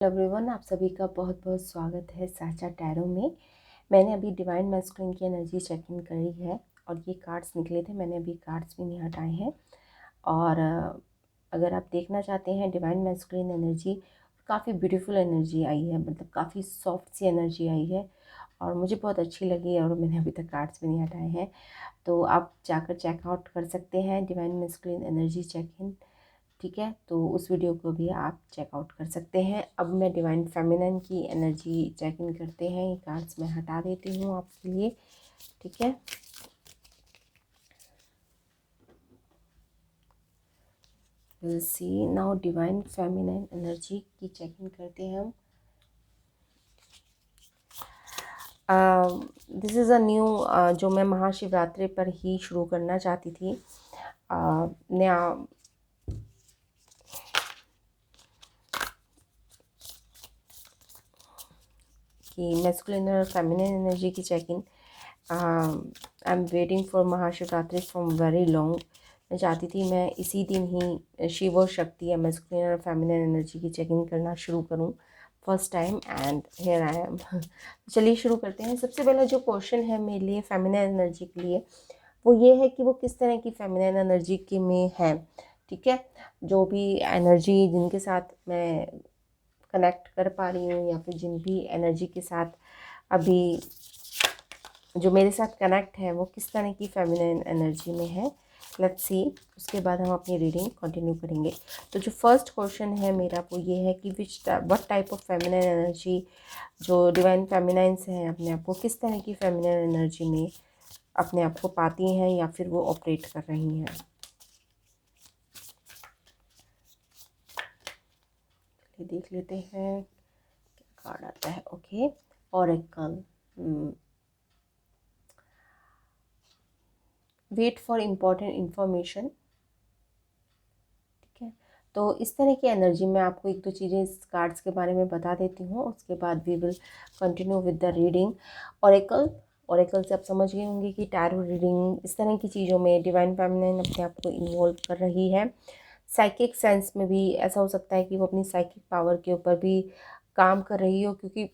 Hello everyone, आप सभी का बहुत बहुत स्वागत है साचा टैरो में। मैंने अभी डिवाइन मैस्कुलिन की एनर्जी चेक इन करी है और ये कार्ड्स निकले थे। मैंने अभी कार्ड्स भी नहीं हटाए हैं। और अगर आप देखना चाहते हैं डिवाइन मैस्कुलिन एनर्जी, काफ़ी ब्यूटीफुल एनर्जी आई है, मतलब काफ़ी सॉफ्ट सी एनर्जी आई है और मुझे बहुत अच्छी लगी और मैंने अभी तक कार्ड्स भी नहीं हटाए हैं। तो आप जाकर चेकआउट कर सकते हैं divine masculine energy check in. ठीक है, तो उस वीडियो को भी आप चेकआउट कर सकते हैं। अब मैं डिवाइन फेमिनिन की एनर्जी चेक इन करते हैं। ये कार्ड्स मैं हटा देती हूँ आपके लिए। ठीक है, will see now divine feminine energy की चेक इन करते हैं हम। दिस इज़ अ न्यू जो मैं महाशिवरात्रि पर ही शुरू करना चाहती थी, नया कि मैस्कुलिन और फेमिनिन एनर्जी की check in. I am waiting for Mahashivratri from very long. मैं चाहती थी मैं इसी दिन ही शिव और शक्ति या मैस्कुलिन और फेमिनिन एनर्जी की चेक इन करना शुरू करूं first time, and here I am. चलिए शुरू करते हैं। सबसे पहला जो क्वेश्चन है मेरे लिए फेमिनिन एनर्जी के लिए, वो ये है कि वो किस तरह की फेमिनिन एनर्जी के में है। ठीक है, जो भी एनर्जी जिनके साथ मैं कनेक्ट कर पा रही हूँ या फिर जिन भी एनर्जी के साथ अभी जो मेरे साथ कनेक्ट है वो किस तरह की फेमिनिन एनर्जी में है, लेट्स सी। उसके बाद हम अपनी रीडिंग कंटिन्यू करेंगे। तो जो फर्स्ट क्वेश्चन है मेरा वो ये है कि what type of feminine energy, जो डिवाइन फेमिनाइंस हैं अपने आप को किस तरह की फेमिनिन एनर्जी में अपने आप को पाती हैं या फिर वो ऑपरेट कर रही हैं। देख लेते हैं क्या कार्ड आता है। Okay, oracle, wait for important information. ठीक है, तो इस तरह की एनर्जी में आपको एक दो चीज़ें इस कार्ड्स के बारे में बता देती हूँ, उसके बाद we will continue with the reading. Oracle, oracle से आप समझ गए होंगे कि टैरो रीडिंग इस तरह की चीज़ों में डिवाइन फेमिनिन अपने आप को इन्वॉल्व कर रही है। साइकिक सेंस में भी ऐसा हो सकता है कि वो अपनी साइकिक पावर के ऊपर भी काम कर रही हो, क्योंकि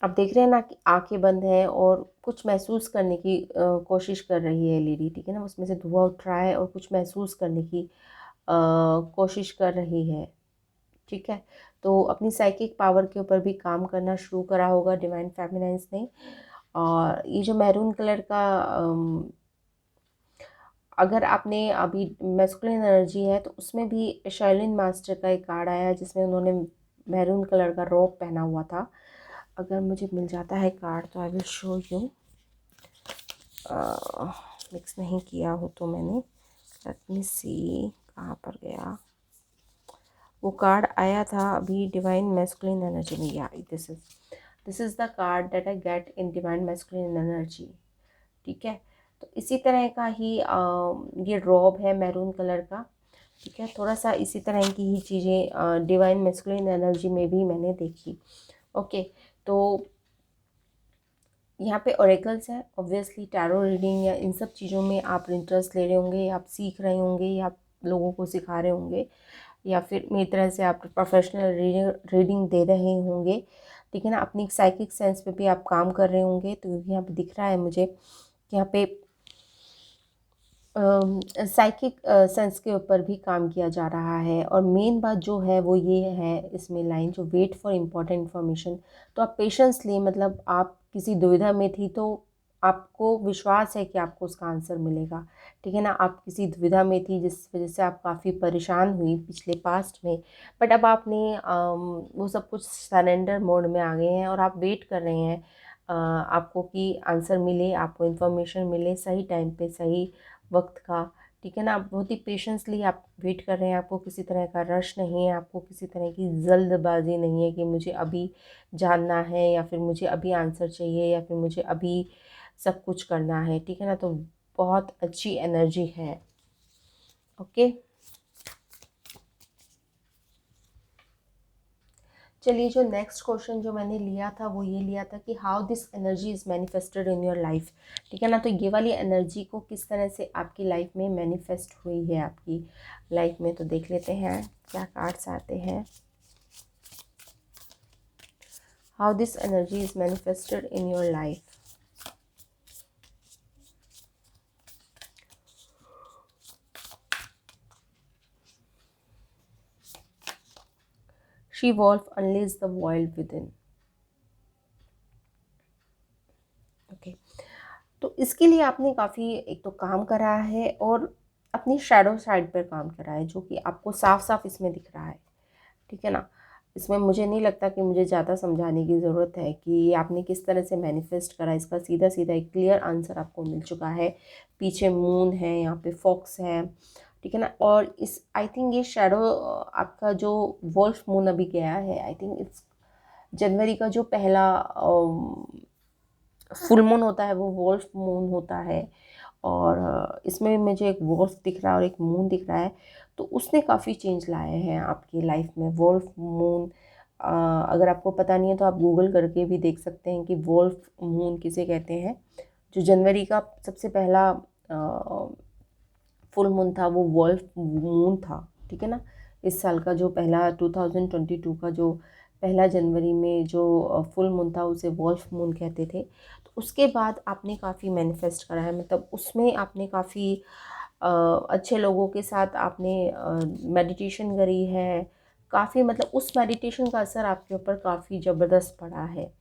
आप देख रहे हैं ना कि आंखें बंद हैं और कुछ महसूस करने की कोशिश कर रही है लेडी। ठीक है ना, उसमें से धुआं उठ रहा है और कुछ महसूस करने की कोशिश कर रही है। ठीक है, तो अपनी साइकिक पावर के ऊपर भी काम करना शुरू करा होगा डिवाइन फेमिनाइंस ने। और ये जो मैरून कलर का अगर आपने अभी मैस्कुलिन एनर्जी है तो उसमें भी शाइलिन मास्टर का एक कार्ड आया है जिसमें उन्होंने मैरून कलर का रोब पहना हुआ था। अगर मुझे मिल जाता है कार्ड तो I will show you. Mix नहीं किया हो तो मैंने, लेट मी सी कहाँ पर गया वो कार्ड आया था अभी डिवाइन मैस्कुलिन एनर्जी में। या this is the card that I get in divine masculine energy. ठीक है, तो इसी तरह का ही ये रॉब है मैरून कलर का। ठीक है, थोड़ा सा इसी तरह की ही चीज़ें डिवाइन मैस्कुलिन एनर्जी में भी मैंने देखी। ओके, तो यहाँ पे ओरेकल्स है, ऑब्वियसली टैरो रीडिंग या इन सब चीज़ों में आप इंटरेस्ट ले रहे होंगे या आप सीख रहे होंगे या आप लोगों को सिखा रहे होंगे या फिर मेरी तरह से आप प्रोफेशनल रीडिंग दे रहे होंगे। ठीक है ना, अपनी साइकिक सेंस पे भी आप काम कर रहे होंगे। तो यहाँ पे दिख रहा है मुझे कि यहाँ पे साइकिक सेंस के ऊपर भी काम किया जा रहा है। और मेन बात जो है वो ये है इसमें लाइन जो वेट फॉर इम्पोर्टेंट इन्फॉर्मेशन, तो आप पेशेंस लें। मतलब आप किसी दुविधा में थी तो आपको विश्वास है कि आपको उसका आंसर मिलेगा। ठीक है ना, आप किसी दुविधा में थी जिस वजह से आप काफ़ी परेशान हुई पिछले पास्ट में, बट अब आपने वो सब कुछ सरेंडर मोड में आ गए हैं और आप वेट कर रहे हैं आपको कि आंसर मिले, आपको इन्फॉर्मेशन मिले सही टाइम पे सही वक्त का। ठीक है ना, आप बहुत ही पेशेंसली आप वेट कर रहे हैं। आपको किसी तरह का रश नहीं है, आपको किसी तरह की जल्दबाजी नहीं है कि मुझे अभी जानना है या फिर मुझे अभी आंसर चाहिए या फिर मुझे अभी सब कुछ करना है। ठीक है ना, तो बहुत अच्छी एनर्जी है। ओके, चलिए जो नेक्स्ट क्वेश्चन जो मैंने लिया था वो ये लिया था कि how this energy is manifested in your life. ठीक है ना, तो ये वाली एनर्जी को किस तरह से आपकी लाइफ में मैनिफेस्ट हुई है आपकी लाइफ में। तो देख लेते हैं क्या कार्ड्स आते हैं। how this energy is manifested in your life. She wolf unleashed the wild within. Okay, तो इसके लिए आपने काफ़ी एक तो काम करा है और अपनी शैडो साइड पर काम करा है, जो कि आपको साफ साफ इसमें दिख रहा है, ठीक है ना। इसमें मुझे नहीं लगता कि मुझे ज़्यादा समझाने की ज़रूरत है कि आपने किस तरह से मैनिफेस्ट करा। इसका सीधा सीधा एक क्लियर आंसर आपको मिल चुका है। पीछे मून है, यहाँ पे फॉक्स है, ठीक है ना। और इस आई थिंक ये शैडो आपका जो वोल्फ मून अभी गया है, आई थिंक इट्स जनवरी का जो पहला फुल मून होता है वो वोल्फ मून होता है। और इसमें मुझे एक वोल्फ दिख रहा है और एक मून दिख रहा है, तो उसने काफ़ी चेंज लाए हैं आपकी लाइफ में। वोल्फ मून, अगर आपको पता नहीं है तो आप गूगल करके भी देख सकते हैं कि वोल्फ मून किसे कहते हैं। जो जनवरी का सबसे पहला फुल मून था वो वोल्फ मून था, ठीक है ना। इस साल का जो पहला 2022 का जो पहला जनवरी में जो फुल मून था उसे वोल्फ मून कहते थे। तो उसके बाद आपने काफ़ी मैनिफेस्ट करा है, मतलब उसमें आपने काफ़ी अच्छे लोगों के साथ आपने मेडिटेशन करी है काफ़ी, मतलब उस मेडिटेशन का असर आपके ऊपर काफ़ी ज़बरदस्त पड़ा है।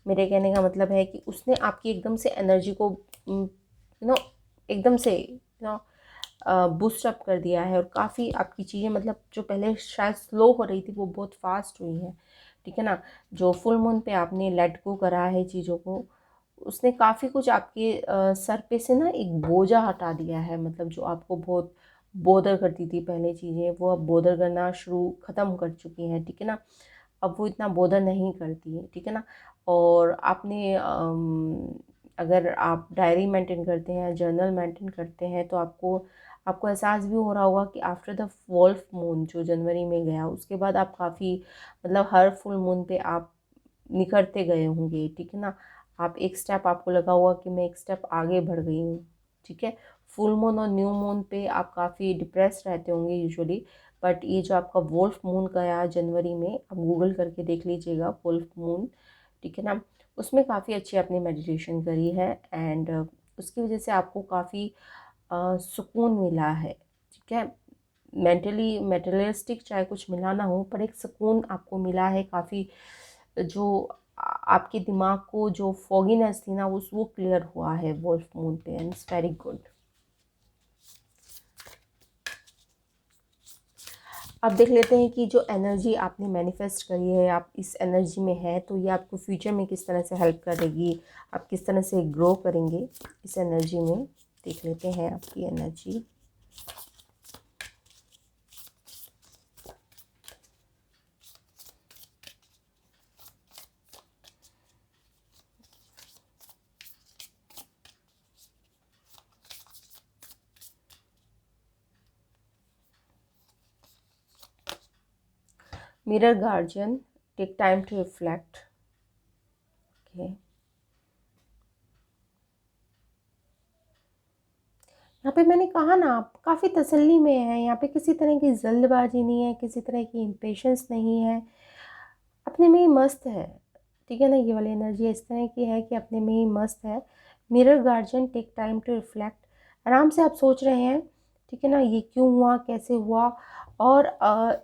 मेरे कहने का मतलब है कि उसने आपकी एकदम से एनर्जी को एकदम से बूस्ट अप कर दिया है। और काफ़ी आपकी चीज़ें, मतलब जो पहले शायद स्लो हो रही थी वो बहुत फास्ट हुई हैं, ठीक है ना। जो फुल मून पे आपने लेट गो करा है चीज़ों को, उसने काफ़ी कुछ आपके सर पे से ना एक बोझा हटा दिया है। मतलब जो आपको बहुत बोदर करती थी पहले चीज़ें, वो अब बोदर करना ख़त्म कर चुकी हैं, ठीक है ना। अब वो इतना बोदर नहीं करती है, ठीक है ना। और आपने अगर आप डायरी मेंटेन करते हैं, जर्नल मेंटेन करते हैं, तो आपको आपको एहसास भी हो रहा होगा कि आफ्टर द वोल्फ मून जो जनवरी में गया, उसके बाद आप काफ़ी, मतलब हर फुल मून पे आप निखरते गए होंगे, ठीक है ना। आप एक स्टेप, आपको लगा होगा कि मैं एक स्टेप आगे बढ़ गई हूँ, ठीक है। फुल मून और न्यू मून पे आप काफ़ी डिप्रेस्ड रहते होंगे यूजुअली, बट ये जो आपका वोल्फ मून गया जनवरी में, आप गूगल करके देख लीजिएगा वोल्फ मून, ठीक है ना। उसमें काफ़ी अच्छी आपने मेडिटेशन करी है एंड उसकी वजह से आपको काफ़ी सुकून मिला है, ठीक है। मेंटली मटेरियलिस्टिक चाहे कुछ मिला ना हो, पर एक सुकून आपको मिला है काफ़ी। जो आपके दिमाग को जो फॉगीनेस थी ना, वो क्लियर हुआ है वोल्फ मून पे, एंड इट्स वेरी गुड। अब देख लेते हैं कि जो एनर्जी आपने मैनिफेस्ट करी है, आप इस एनर्जी में है, तो ये आपको फ्यूचर में किस तरह से हेल्प करेगी, आप किस तरह से ग्रो करेंगे इस एनर्जी में। देख लेते हैं आपकी energy. Mirror guardian, take time to reflect. Okay, यहाँ पे मैंने कहा ना, आप काफ़ी तसल्ली में है। यहाँ पे किसी तरह की जल्दबाजी नहीं है, किसी तरह की इम्पेशंस नहीं है, अपने में ही मस्त है, ठीक है ना। ये वाली एनर्जी इस तरह की है कि अपने में ही मस्त है। Mirror guardian, take time to reflect. आराम से आप सोच रहे हैं, ठीक है ना, ये क्यों हुआ, कैसे हुआ। और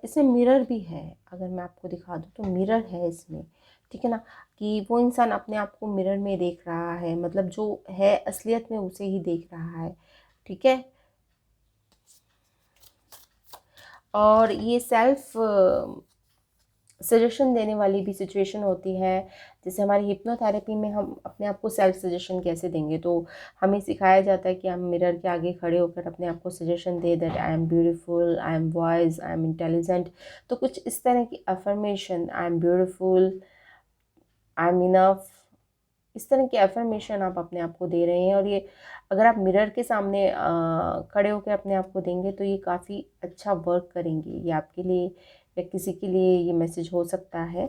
इसमें मिरर भी है, अगर मैं आपको दिखा दूँ तो मिरर है इसमें, ठीक है ना। कि वो इंसान अपने आप को मिरर में देख रहा है, मतलब जो है असलियत में उसे ही देख रहा है, ठीक है। और ये सेल्फ सजेशन देने वाली भी सिचुएशन होती है। जैसे हमारी हिप्नोथेरेपी में हम अपने आप को सेल्फ सजेशन कैसे देंगे, तो हमें सिखाया जाता है कि हम मिरर के आगे खड़े होकर अपने आप को suggestion they, that I am beautiful, I am wise, I am intelligent. तो कुछ इस तरह की affirmation, I am beautiful, I am enough, इस तरह की अफर्मेशन आप अपने आप को दे रहे हैं। और ये अगर आप मिरर के सामने खड़े होकर अपने आप को देंगे तो ये काफ़ी अच्छा वर्क करेंगे। ये आपके लिए या किसी के लिए ये मैसेज हो सकता है,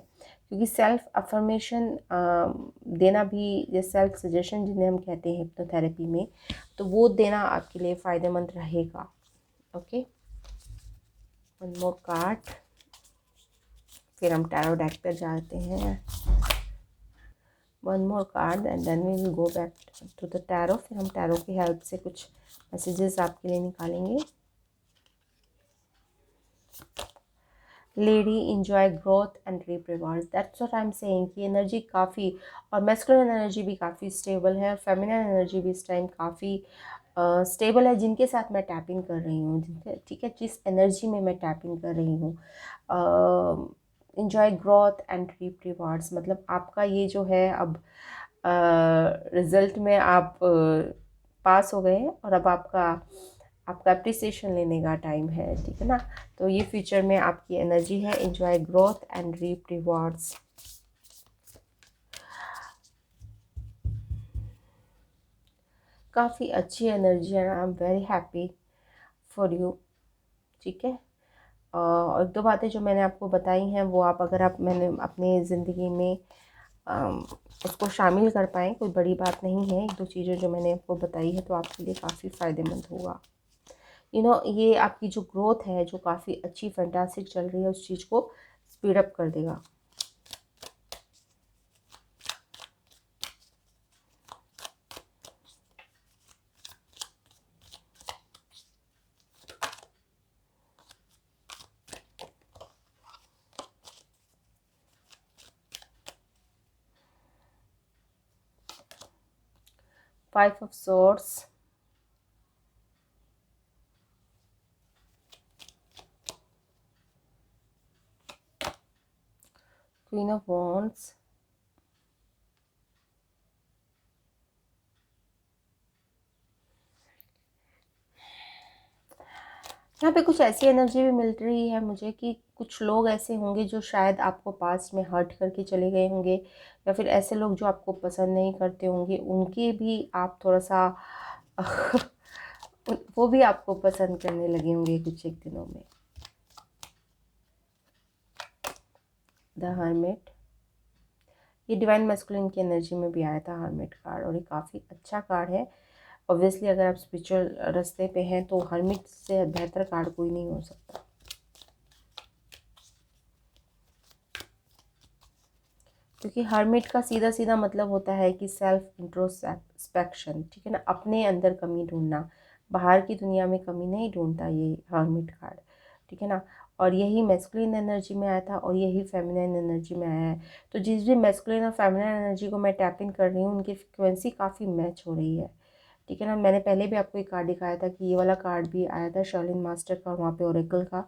क्योंकि सेल्फ अफर्मेशन देना भी, या सेल्फ सजेशन जिन्हें हम कहते हैं हिप्नोथेरेपी में, तो वो देना आपके लिए फ़ायदेमंद रहेगा। ओके, वन मोर कार्ड, फिर हम टैरो डेक पर जाते हैं। One more card and then we will go back to the tarot. फिर हम टैरो की हेल्प से कुछ मैसेजेस आपके लिए निकालेंगे। Lady enjoy growth and reap rewards, that's what I am saying कि एनर्जी काफ़ी, और मैस्कुलिन एनर्जी भी काफ़ी स्टेबल है, फेमिनिन एनर्जी भी इस टाइम काफ़ी स्टेबल है। जिनके साथ मैं टैपिंग कर रही हूँ, जिनके, ठीक है, जिस एनर्जी में मैं टैपिंग कर रही हूँ, enjoy growth and reap rewards, मतलब आपका ये जो है अब रिज़ल्ट में आप पास हो गए हैं और अब आपका आपका अप्रिसिएशन लेने का टाइम है, ठीक है ना। तो ये फ्यूचर में आपकी एनर्जी है, enjoy growth and reap rewards. काफ़ी अच्छी एनर्जी है, I am very happy for you, ठीक है। और दो बातें जो मैंने आपको बताई हैं वो आप, अगर आप मैंने अपनी ज़िंदगी में उसको शामिल कर पाएँ, कोई बड़ी बात नहीं है। एक दो चीज़ें जो मैंने आपको बताई है तो आपके लिए काफ़ी फ़ायदेमंद होगा। ये आपकी जो ग्रोथ है, जो काफ़ी अच्छी फैंटास्टिक चल रही है, उस चीज़ को स्पीड अप कर देगा। Five of swords, queen of wands, यहाँ पे कुछ ऐसी एनर्जी भी मिल रही है मुझे कि कुछ लोग ऐसे होंगे जो शायद आपको पास्ट में हर्ट करके चले गए होंगे, या फिर ऐसे लोग जो आपको पसंद नहीं करते होंगे, उनके भी आप थोड़ा सा वो भी आपको पसंद करने लगे होंगे कुछ एक दिनों में। द हर्मिट, ये डिवाइन मैस्कुलिन की एनर्जी में भी आया था हर्मिट कार्ड, और ये काफ़ी अच्छा कार्ड है। ऑब्वियसली अगर आप स्पिरिचुअल रास्ते पे हैं तो हर्मिट से बेहतर कार्ड कोई नहीं हो सकता, क्योंकि हर्मिट का सीधा सीधा मतलब होता है कि सेल्फ इंट्रोस्पेक्शन, ठीक है ना, अपने अंदर कमी ढूंढना, बाहर की दुनिया में कमी नहीं ढूंढता ये हर्मिट कार्ड, ठीक है ना। और यही मैस्कुलिन एनर्जी में आया था और यही फेमिनिन एनर्जी में आया है। तो जिस भी मैस्कुलिन और फेमिनिन एनर्जी को मैं टैपिंग कर रही हूँ, उनकी फ्रिक्वेंसी काफ़ी मैच हो रही है, ठीक है ना। मैंने पहले भी आपको एक कार्ड दिखाया था कि ये वाला कार्ड भी आया था शर्लिन मास्टर का, वहाँ पे ओरेकल का।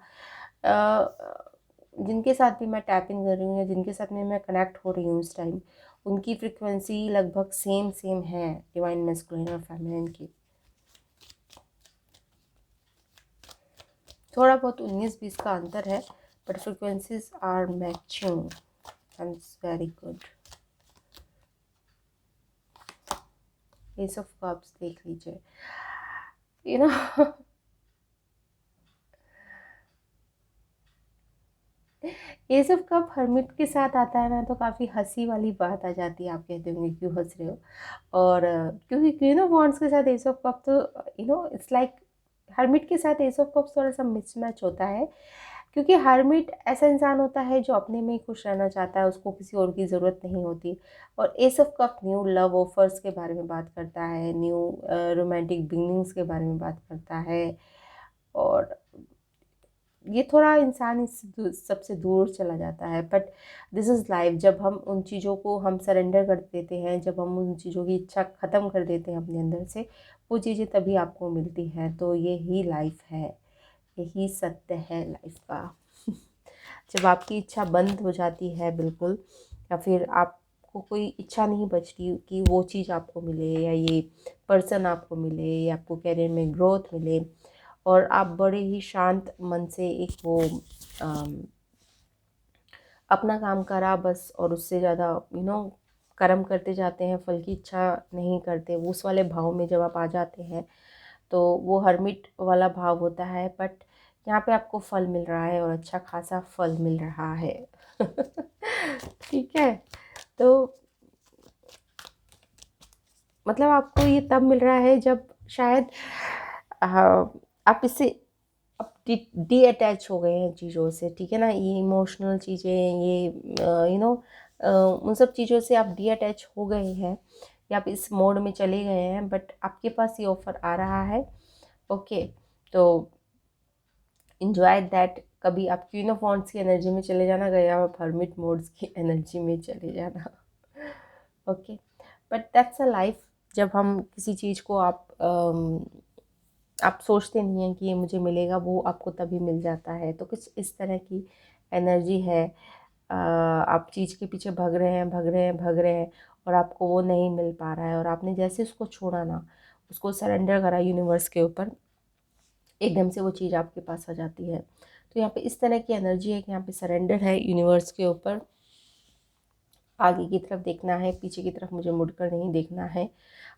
जिनके साथ भी मैं टैपिंग कर रही हूँ या जिनके साथ में मैं कनेक्ट हो रही हूँ इस टाइम, उनकी फ्रिक्वेंसी लगभग सेम सेम है डिवाइन मैस्कुलिन और फेमिनिन की। थोड़ा बहुत 19-20 का अंतर है, but frequencies are matching and it's very good. Ace of cups देख लीजिए, यू नो ये सब कब हर्मिट के साथ आता है ना तो काफ़ी हंसी वाली बात आ जाती है। आप कहते होंगे क्यों हंस रहे हो, और क्योंकि वॉन्ड्स के साथ एस ऑफ कप तो इट्स लाइक हर्मिट के साथ एस ऑफ कप थोड़ा सा मिसमैच होता है, क्योंकि हर्मिट ऐसा इंसान होता है जो अपने में ही खुश रहना चाहता है, उसको किसी और की ज़रूरत नहीं होती। और S of cup new love offers के बारे में बात करता है, न्यू रोमांटिक बिगिनिंग्स के बारे में बात करता है, और ये थोड़ा इंसान इस सबसे दूर चला जाता है। बट दिस इज़ लाइफ, जब हम उन चीज़ों को हम सरेंडर कर देते हैं, जब हम उन चीज़ों की इच्छा ख़त्म कर देते हैं अपने अंदर से, वो चीज़ें तभी आपको मिलती हैं। तो यही लाइफ है, यही सत्य है लाइफ का। जब आपकी इच्छा बंद हो जाती है बिल्कुल, या फिर आपको कोई इच्छा नहीं बचती कि वो चीज़ आपको मिले, या ये पर्सन आपको मिले, या आपको करियर में ग्रोथ मिले, और आप बड़े ही शांत मन से एक वो अपना काम करा बस, और उससे ज़्यादा कर्म करते जाते हैं, फल की इच्छा नहीं करते, वो उस वाले भाव में जब आप आ जाते हैं तो वो हर्मिट वाला भाव होता है। बट यहाँ पे आपको फल मिल रहा है और अच्छा खासा फल मिल रहा है ठीक है। तो मतलब आपको ये तब मिल रहा है जब शायद आप इससे अब डी अटैच हो गए हैं चीज़ों से, ठीक है ना। ये इमोशनल चीज़ें, ये उन सब चीज़ों से आप डीअटैच हो गए हैं या आप इस मोड में चले गए हैं, बट आपके पास ये ऑफ़र आ रहा है। ओके, तो इंजॉय दैट। कभी आप क्वीन ऑफ वॉन्ड्स की एनर्जी में चले जाना, गया आप हर्मिट मोड्स की एनर्जी में चले जाना। Okay, but that's a life. जब हम किसी चीज़ को आप सोचते नहीं हैं कि ये मुझे मिलेगा, वो आपको तभी मिल जाता है। तो कुछ इस तरह की एनर्जी है। आप चीज़ के पीछे भाग रहे हैं, भाग रहे हैं, भाग रहे हैं, और आपको वो नहीं मिल पा रहा है, और आपने जैसे उसको छोड़ा ना, उसको सरेंडर करा यूनिवर्स के ऊपर, एकदम से वो चीज़ आपके पास आ जाती है। तो यहाँ पे इस तरह की एनर्जी है कि यहाँ पे सरेंडर है यूनिवर्स के ऊपर। आगे की तरफ देखना है, पीछे की तरफ मुझे मुड़कर नहीं देखना है,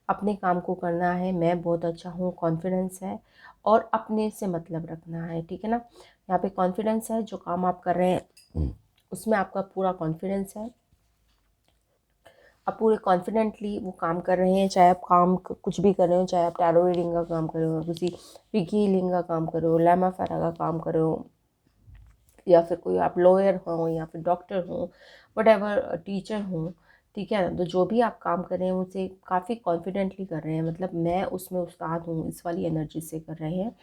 अपने काम को करना है। मैं बहुत अच्छा हूँ, कॉन्फिडेंस है, और अपने से मतलब रखना है, ठीक है ना। यहाँ पे कॉन्फिडेंस है, जो काम आप कर रहे हैं उसमें आपका पूरा कॉन्फिडेंस है। आप पूरे कॉन्फिडेंटली वो काम कर रहे हैं, चाहे आप काम कुछ भी कर रहे हो, चाहे आप टैरो रीडिंग का काम कर रहे हो, किसी विकी हीलिंग का काम कर रहे हो, लैमा फेरा का काम कर रहे हो, या फिर कोई आप लॉयर हो, या फिर डॉक्टर हो, वट टीचर हो, ठीक है ना। तो जो भी आप काम कर रहे हैं उसे काफ़ी कॉन्फिडेंटली कर रहे हैं, मतलब मैं उसमें उस्ताद हूँ, इस वाली एनर्जी से कर रहे हैं।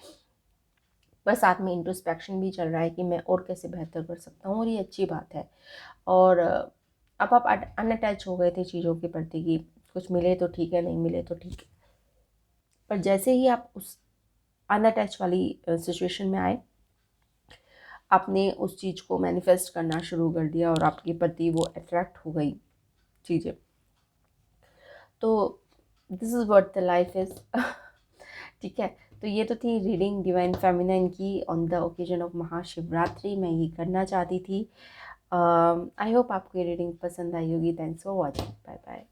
पर साथ में इंट्रोस्पेक्शन भी चल रहा है कि मैं और कैसे बेहतर कर सकता हूँ, और ये अच्छी बात है। और अब आप अनअटैच हो गए थे चीज़ों के प्रति कि कुछ मिले तो ठीक है, नहीं मिले तो ठीक है, पर जैसे ही आप उस अनअटैच वाली सिचुएशन में आए, आपने उस चीज़ को मैनिफेस्ट करना शुरू कर दिया, और आपके प्रति वो अट्रैक्ट हो गई चीज़ें। तो this is what the life is. ठीक है, तो ये तो थी रीडिंग डिवाइन फेमिनाइन की on the occasion of Mahashivratri. मैं ये करना चाहती थी। आई होप आपको ये रीडिंग पसंद आई होगी। Thanks for watching, bye bye.